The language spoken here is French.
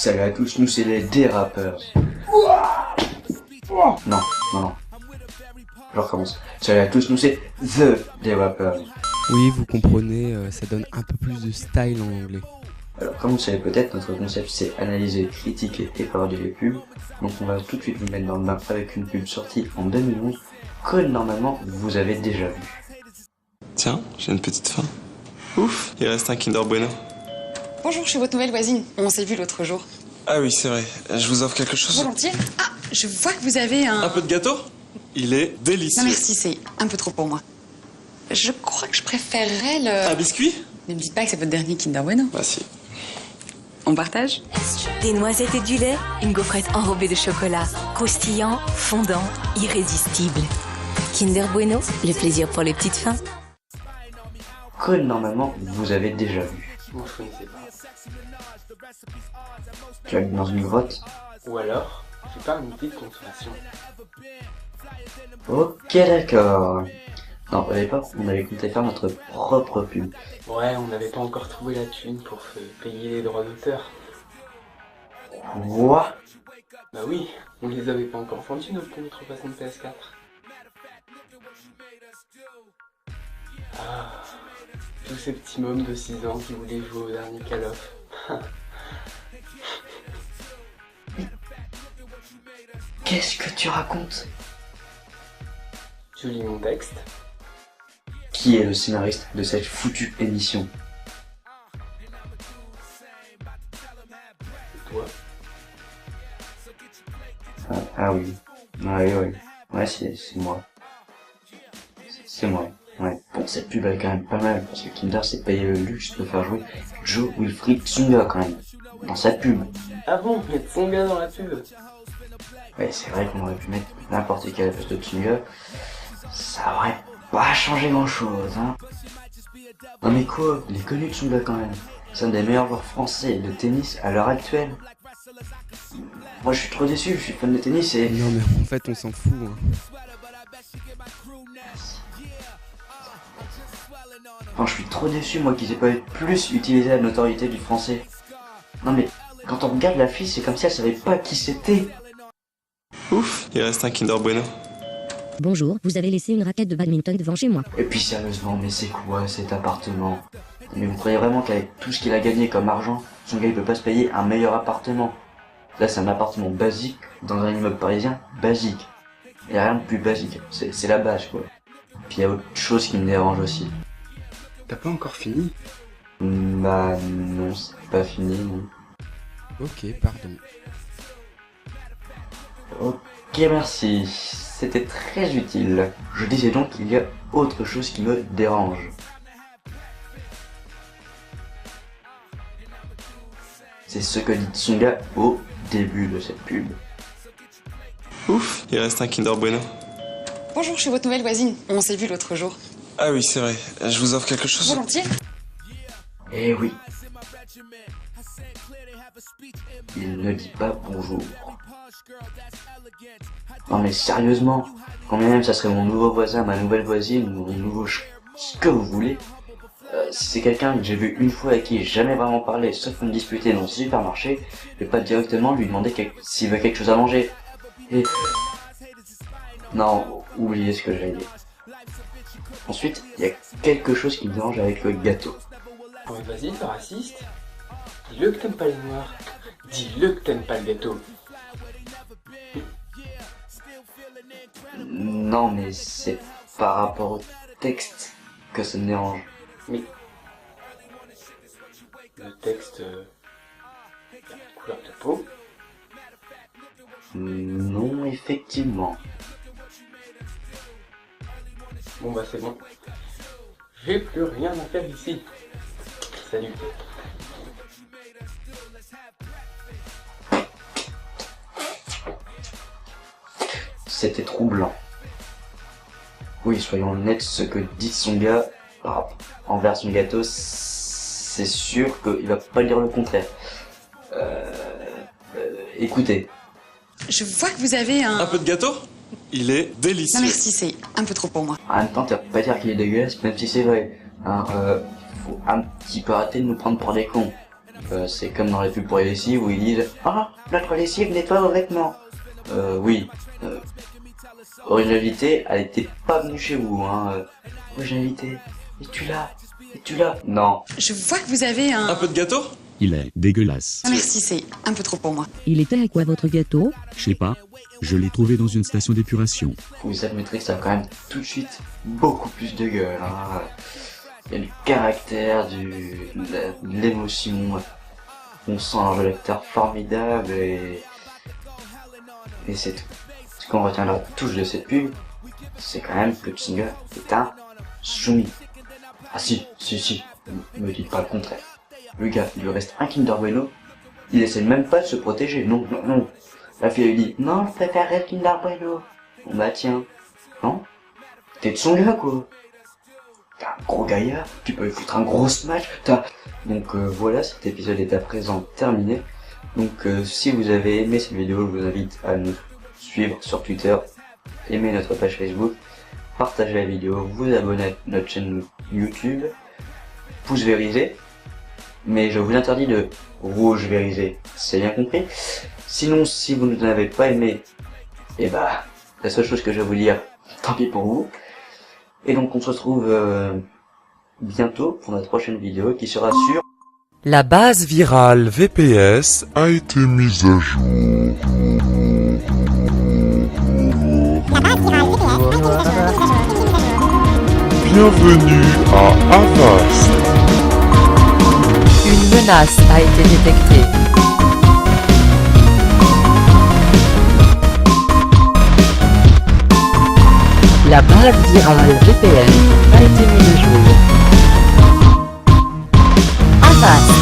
Salut à tous, nous c'est les dérapeurs. Non, non, non. Je recommence. Salut à tous, nous c'est The Dérapeurs. Oui, vous comprenez, ça donne un peu plus de style en anglais. Alors, comme vous le savez peut-être, notre concept c'est analyser, critiquer et parodier les pubs. Donc on va tout de suite vous mettre dans le bain avec une pub sortie en 2011 que normalement vous avez déjà vue. Tiens, j'ai une petite faim. Ouf, il reste un Kinder Bueno. Bonjour, je suis votre nouvelle voisine. On s'est vu l'autre jour. Ah oui, c'est vrai. Je vous offre quelque chose. Volontiers. Ah, je vois que vous avez Un peu de gâteau? Il est délicieux. Non merci, c'est un peu trop pour moi. Je crois que je préférerais le... Un biscuit? Ne me dites pas que c'est votre dernier Kinder Bueno. Bah si. On partage? Des noisettes et du lait, une gaufrette enrobée de chocolat, croustillant, fondant, irrésistible. Kinder Bueno, le plaisir pour les petites fins. Que normalement vous avez déjà vu. Moi je connaissais pas. Tu as vu dans une grotte. Ou alors, j'ai pas un outil de consommation. Ok d'accord. Non, à l'époque on avait compté faire notre propre pub. Ouais, on n'avait pas encore trouvé la thune pour se payer les droits d'auteur. Quoi? Bah oui, on les avait pas encore vendus nos contrefaçons de PS4. Ah, tous ces petits mômes de 6 ans qui voulaient jouer au dernier Call of. Qu'est-ce que tu racontes? Tu lis mon texte? Qui est le scénariste de cette foutue émission? C'est toi? Ah oui. Ouais, c'est moi. C'est moi. Ouais. Bon, cette pub elle est quand même pas mal, parce que Kinder s'est payé le luxe de faire jouer Joe Wilfried Tsonga quand même, dans sa pub. Ah bon, mettre son gars dans la pub? Ouais, c'est vrai qu'on aurait pu mettre n'importe quel poste de Tsonga, ça aurait pas changé grand chose, hein. Non mais quoi, il est connu Tsonga quand même. C'est un des meilleurs joueurs français de tennis à l'heure actuelle. Moi je suis trop déçu, je suis fan de tennis et... Non mais en fait on s'en fout. Hein. Enfin, je suis trop déçu moi qu'ils aient pas plus utilisé la notoriété du français. Non mais, quand on regarde la fille, c'est comme si elle savait pas qui c'était. Ouf, il reste un Kinder Bueno. Bonjour, vous avez laissé une raquette de badminton devant chez moi. Et puis sérieusement, mais c'est quoi cet appartement? Mais vous croyez vraiment qu'avec tout ce qu'il a gagné comme argent, son gars il peut pas se payer un meilleur appartement? Là c'est un appartement basique, dans un immeuble parisien basique. Il y a rien de plus basique, c'est la base quoi. Puis il y a autre chose qui me dérange aussi. T'as pas encore fini? Bah non, c'est pas fini non. Ok, pardon. Ok merci, c'était très utile. Je disais donc qu'il y a autre chose qui me dérange. C'est ce que dit Tsonga au début de cette pub. Ouf, il reste un Kinder Bueno. Bonjour, je suis votre nouvelle voisine. On s'est vu l'autre jour. Ah oui, c'est vrai. Je vous offre quelque chose. Volontiers. Eh oui. Il ne dit pas bonjour. Non mais sérieusement, quand bien même ça serait mon nouveau voisin, ma nouvelle voisine, mon nouveau ce que vous voulez, si c'est quelqu'un que j'ai vu une fois et qui j'ai jamais vraiment parlé, sauf pour me disputer dans le supermarché, je vais pas directement lui demander s'il veut quelque chose à manger. Et... Non, oubliez ce que j'allais dire. Ensuite, il y a quelque chose qui me dérange avec le gâteau. Ouais, vas-y, t'es raciste. Dis-le que t'aimes pas les noirs. Dis-le que t'aimes pas le gâteau. Non mais c'est par rapport au texte que ça me dérange. Mais le texte, la couleur de peau. Non, effectivement. Bon bah c'est bon. J'ai plus rien à faire ici. Salut. C'était troublant. Oui, soyons honnêtes, ce que dit Tsonga envers son gâteau, c'est sûr qu'il va pas dire le contraire. Écoutez. Je vois que vous avez Un peu de gâteau? Il est délicieux. Non merci, c'est un peu trop pour moi. En même temps, tu vas pas dire qu'il est dégueulasse, même si c'est vrai. Hein, faut un petit peu arrêter de nous prendre pour des cons. c'est comme dans les pubs pour les lessives où ils disent « Ah, notre lessive nettoie vos vêtements !» Oui. Originalité, elle était pas venue chez vous, hein. Originalité, es-tu là? Non. Je vois que vous avez Un peu de gâteau? Il est dégueulasse. Merci, c'est un peu trop pour moi. Il était à quoi votre gâteau? Je sais pas. Je l'ai trouvé dans une station d'épuration. Vous admettrez que ça a quand même tout de suite beaucoup plus de gueule, hein. Il y a du caractère, de l'émotion. On sent un jeu d'acteur formidable et c'est tout. Ce qu'on retiendra tous de cette pub, c'est quand même que le single est un soumis. Ah si, me dites pas le contraire. Le gars, il lui reste un Kinder Bueno, il essaie même pas de se protéger, non. La fille lui dit, non, je préférerais le Kinder Bueno. Bon bah tiens, non? T'es de son gars quoi. T'es un gros gaillard, tu peux lui foutre un gros smash, Donc voilà, cet épisode est à présent terminé. Donc si vous avez aimé cette vidéo, je vous invite à nous suivre sur Twitter, aimer notre page Facebook, partager la vidéo, vous abonner à notre chaîne YouTube, pouce vérisé, mais je vous interdis de rouge vérisé, c'est bien compris. Sinon, si vous ne l'avez pas aimé, et bah, la seule chose que je vais vous dire, tant pis pour vous. Et donc on se retrouve bientôt pour notre prochaine vidéo qui sera sur La base virale VPS a été mise à jour. Bienvenue à Avast. Une menace a été détectée. La base virale VPN a été mise à jour. Avast.